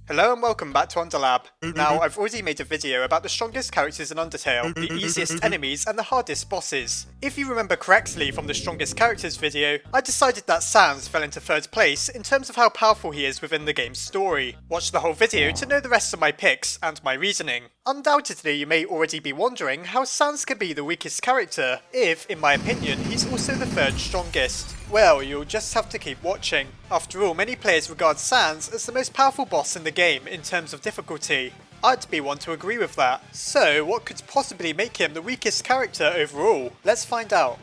Hello and welcome back to Underlab. Now, I've already made a video about the strongest characters in Undertale, the easiest enemies and the hardest bosses. If you remember correctly from the strongest characters video, I decided that Sans fell into third place in terms of how powerful he is within the game's story. Watch the whole video to know the rest of my picks and my reasoning. Undoubtedly, you may already be wondering how Sans can be the weakest character, if, in my opinion, he's also the third strongest. Well, you'll just have to keep watching. After all, many players regard Sans as the most powerful boss in the game in terms of difficulty. I'd be one to agree with that. So, what could possibly make him the weakest character overall? Let's find out.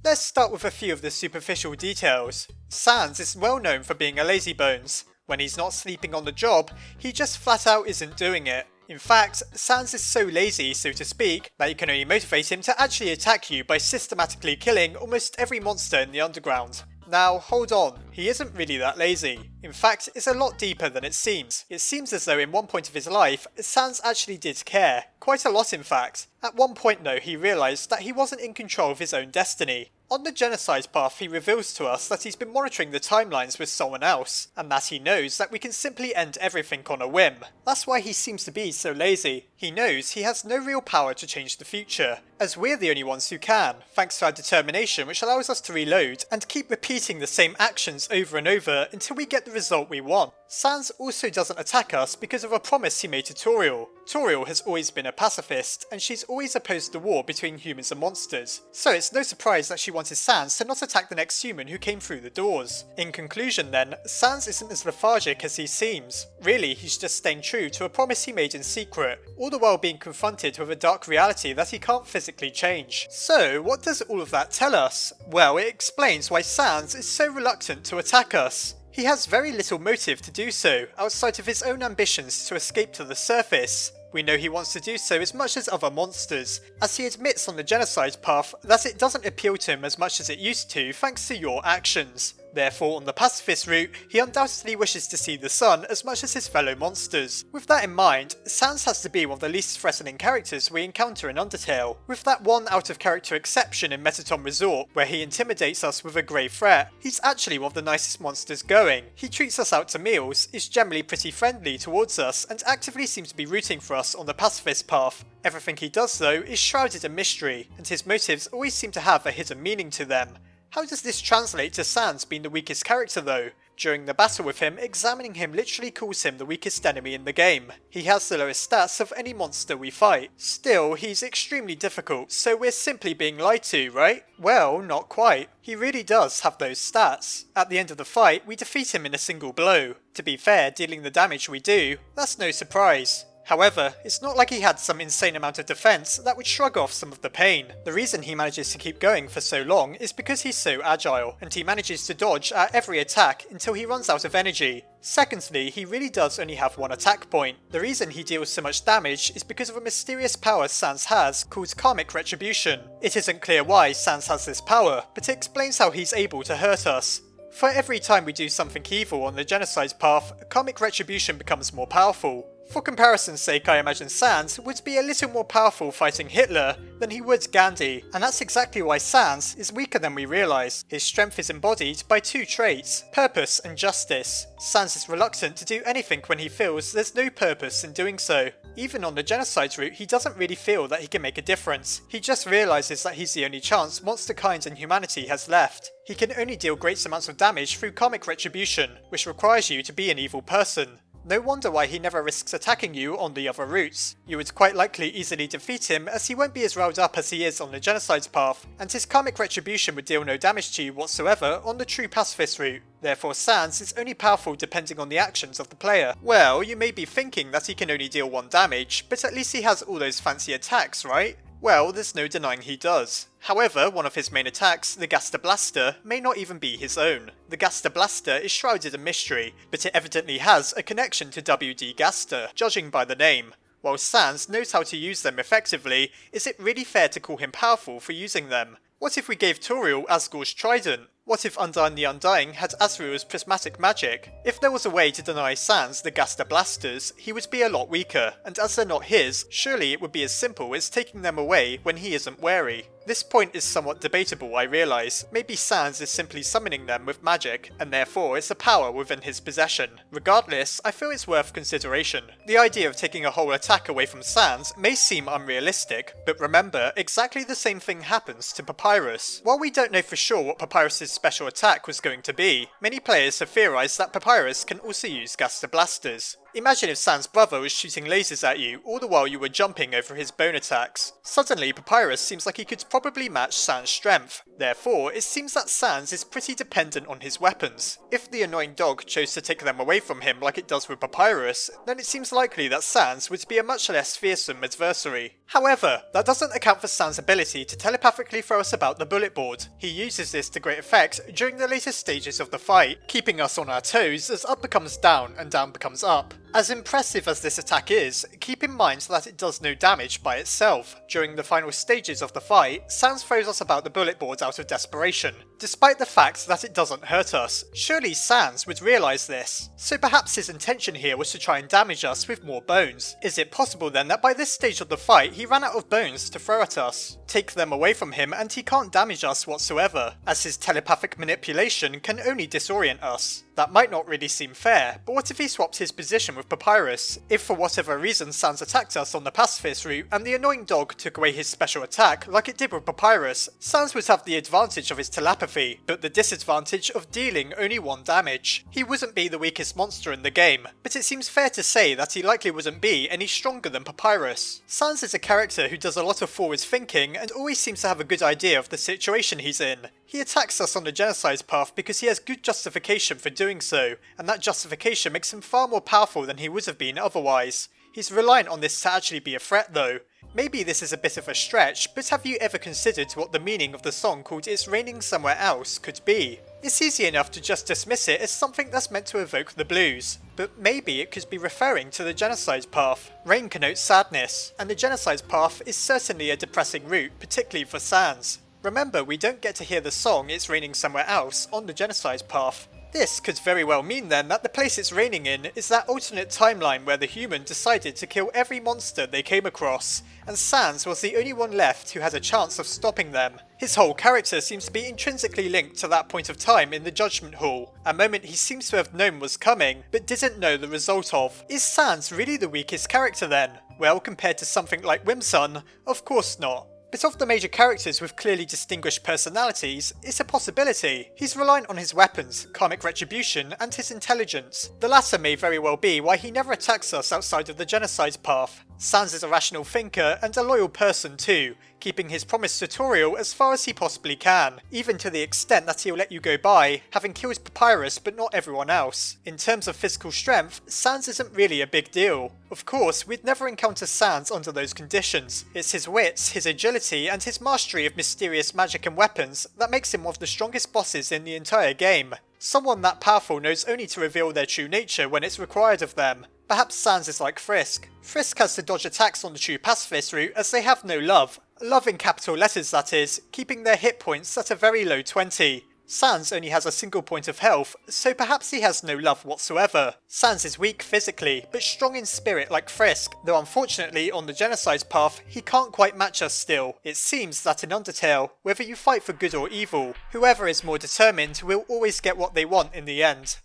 Let's start with a few of the superficial details. Sans is well known for being a lazybones. When he's not sleeping on the job, he just flat out isn't doing it. In fact, Sans is so lazy, so to speak, that you can only motivate him to actually attack you by systematically killing almost every monster in the underground. Now, hold on, he isn't really that lazy. In fact, it's a lot deeper than it seems. It seems as though in one point of his life, Sans actually did care. Quite a lot in fact. At one point though, he realised that he wasn't in control of his own destiny. On the genocide path, he reveals to us that he's been monitoring the timelines with someone else, and that he knows that we can simply end everything on a whim. That's why he seems to be so lazy. He knows he has no real power to change the future, as we're the only ones who can, thanks to our determination which allows us to reload and keep repeating the same actions over and over until we get the result we want. Sans also doesn't attack us because of a promise he made to Toriel. Toriel has always been a pacifist, and she's always opposed the war between humans and monsters, so it's no surprise that she wanted Sans to not attack the next human who came through the doors. In conclusion then, Sans isn't as lethargic as he seems. Really, he's just staying true to a promise he made in secret, all the while being confronted with a dark reality that he can't physically change. So, what does all of that tell us? Well, it explains why Sans is so reluctant to attack us. He has very little motive to do so, outside of his own ambitions to escape to the surface. We know he wants to do so as much as other monsters, as he admits on the genocide path that it doesn't appeal to him as much as it used to thanks to your actions. Therefore, on the pacifist route, he undoubtedly wishes to see the sun as much as his fellow monsters. With that in mind, Sans has to be one of the least threatening characters we encounter in Undertale, with that one out-of-character exception in Metaton Resort where he intimidates us with a grey threat. He's actually one of the nicest monsters going. He treats us out to meals, is generally pretty friendly towards us, and actively seems to be rooting for us on the pacifist path. Everything he does though is shrouded in mystery, and his motives always seem to have a hidden meaning to them. How does this translate to Sans being the weakest character though? During the battle with him, examining him literally calls him the weakest enemy in the game. He has the lowest stats of any monster we fight. Still, he's extremely difficult, so we're simply being lied to, right? Well, not quite. He really does have those stats. At the end of the fight, we defeat him in a single blow. To be fair, dealing the damage we do, that's no surprise. However, it's not like he had some insane amount of defense that would shrug off some of the pain. The reason he manages to keep going for so long is because he's so agile, and he manages to dodge at every attack until he runs out of energy. Secondly, he really does only have one attack point. The reason he deals so much damage is because of a mysterious power Sans has called Karmic Retribution. It isn't clear why Sans has this power, but it explains how he's able to hurt us. For every time we do something evil on the genocide path, Karmic Retribution becomes more powerful. For comparison's sake, I imagine Sans would be a little more powerful fighting Hitler than he would Gandhi, and that's exactly why Sans is weaker than we realise. His strength is embodied by two traits, purpose and justice. Sans is reluctant to do anything when he feels there's no purpose in doing so. Even on the genocide route, he doesn't really feel that he can make a difference. He just realises that he's the only chance monster kind and humanity has left. He can only deal great amounts of damage through Karmic Retribution, which requires you to be an evil person. No wonder why he never risks attacking you on the other routes. You would quite likely easily defeat him, as he won't be as riled up as he is on the genocide path, and his Karmic Retribution would deal no damage to you whatsoever on the true pacifist route. Therefore Sans is only powerful depending on the actions of the player. Well, you may be thinking that he can only deal one damage, but at least he has all those fancy attacks, right? Well, there's no denying he does. However, one of his main attacks, the Gaster Blaster, may not even be his own. The Gaster Blaster is shrouded in mystery, but it evidently has a connection to WD Gaster, judging by the name. While Sans knows how to use them effectively, is it really fair to call him powerful for using them? What if we gave Toriel Asgore's trident? What if Undyne the Undying had Azrael's prismatic magic? If there was a way to deny Sans the Gaster Blasters, he would be a lot weaker, and as they're not his, surely it would be as simple as taking them away when he isn't wary. This point is somewhat debatable, I realise. Maybe Sans is simply summoning them with magic, and therefore it's a power within his possession. Regardless, I feel it's worth consideration. The idea of taking a whole attack away from Sans may seem unrealistic, but remember, exactly the same thing happens to Papyrus. While we don't know for sure what Papyrus's special attack was going to be, many players have theorised that Papyrus can also use Gaster Blasters. Imagine if Sans' brother was shooting lasers at you all the while you were jumping over his bone attacks. Suddenly, Papyrus seems like he could probably match Sans' strength. Therefore, it seems that Sans is pretty dependent on his weapons. If the annoying dog chose to take them away from him like it does with Papyrus, then it seems likely that Sans would be a much less fearsome adversary. However, that doesn't account for Sans' ability to telepathically throw us about the bullet board. He uses this to great effect during the later stages of the fight, keeping us on our toes as up becomes down and down becomes up. As impressive as this attack is, keep in mind that it does no damage by itself. During the final stages of the fight, Sans throws us about the bullet board out of desperation, despite the fact that it doesn't hurt us. Surely Sans would realise this, so perhaps his intention here was to try and damage us with more bones. Is it possible then that by this stage of the fight he ran out of bones to throw at us? Take them away from him and he can't damage us whatsoever, as his telepathic manipulation can only disorient us. That might not really seem fair, but what if he swapped his position with Papyrus? If for whatever reason Sans attacked us on the pacifist route and the annoying dog took away his special attack like it did with Papyrus, Sans would have the advantage of his telepathy, but the disadvantage of dealing only 1 damage. He wouldn't be the weakest monster in the game, but it seems fair to say that he likely wouldn't be any stronger than Papyrus. Sans is a character who does a lot of forward thinking and always seems to have a good idea of the situation he's in. He attacks us on the genocide path because he has good justification for doing so, and that justification makes him far more powerful than he would have been otherwise. He's reliant on this to actually be a threat though. Maybe this is a bit of a stretch, but have you ever considered what the meaning of the song called It's Raining Somewhere Else could be? It's easy enough to just dismiss it as something that's meant to evoke the blues, but maybe it could be referring to the genocide path. Rain connotes sadness, and the genocide path is certainly a depressing route, particularly for Sans. Remember, we don't get to hear the song It's Raining Somewhere Else on the genocide path. This could very well mean then that the place it's raining in is that alternate timeline where the human decided to kill every monster they came across, and Sans was the only one left who had a chance of stopping them. His whole character seems to be intrinsically linked to that point of time in the Judgment Hall, a moment he seems to have known was coming, but didn't know the result of. Is Sans really the weakest character then? Well, compared to something like Whimsun, of course not. But of the major characters with clearly distinguished personalities, it's a possibility. He's reliant on his weapons, karmic retribution, and his intelligence. The latter may very well be why he never attacks us outside of the genocide path. Sans is a rational thinker and a loyal person too, keeping his promised tutorial as far as he possibly can, even to the extent that he'll let you go by, having killed Papyrus but not everyone else. In terms of physical strength, Sans isn't really a big deal. Of course, we'd never encounter Sans under those conditions. It's his wits, his agility, and his mastery of mysterious magic and weapons that makes him one of the strongest bosses in the entire game. Someone that powerful knows only to reveal their true nature when it's required of them. Perhaps Sans is like Frisk. Frisk has to dodge attacks on the true pacifist route as they have no love. Love in capital letters that is, keeping their hit points at a very low 20. Sans only has a single point of health, so perhaps he has no love whatsoever. Sans is weak physically, but strong in spirit like Frisk, though unfortunately on the genocide path, he can't quite match us still. It seems that in Undertale, whether you fight for good or evil, whoever is more determined will always get what they want in the end.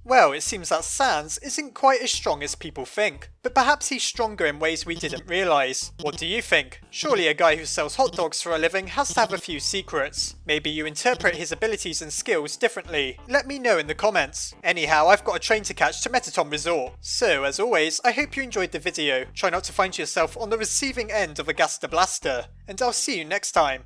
Well, it seems that Sans isn't quite as strong as people think, but perhaps he's stronger in ways we didn't realise. What do you think? Surely a guy who sells hot dogs for a living has to have a few secrets. Maybe you interpret his abilities and skills differently. Let me know in the comments. Anyhow, I've got a train to catch to Metaton Resort. So, as always, I hope you enjoyed the video. Try not to find yourself on the receiving end of a Gaster Blaster, and I'll see you next time.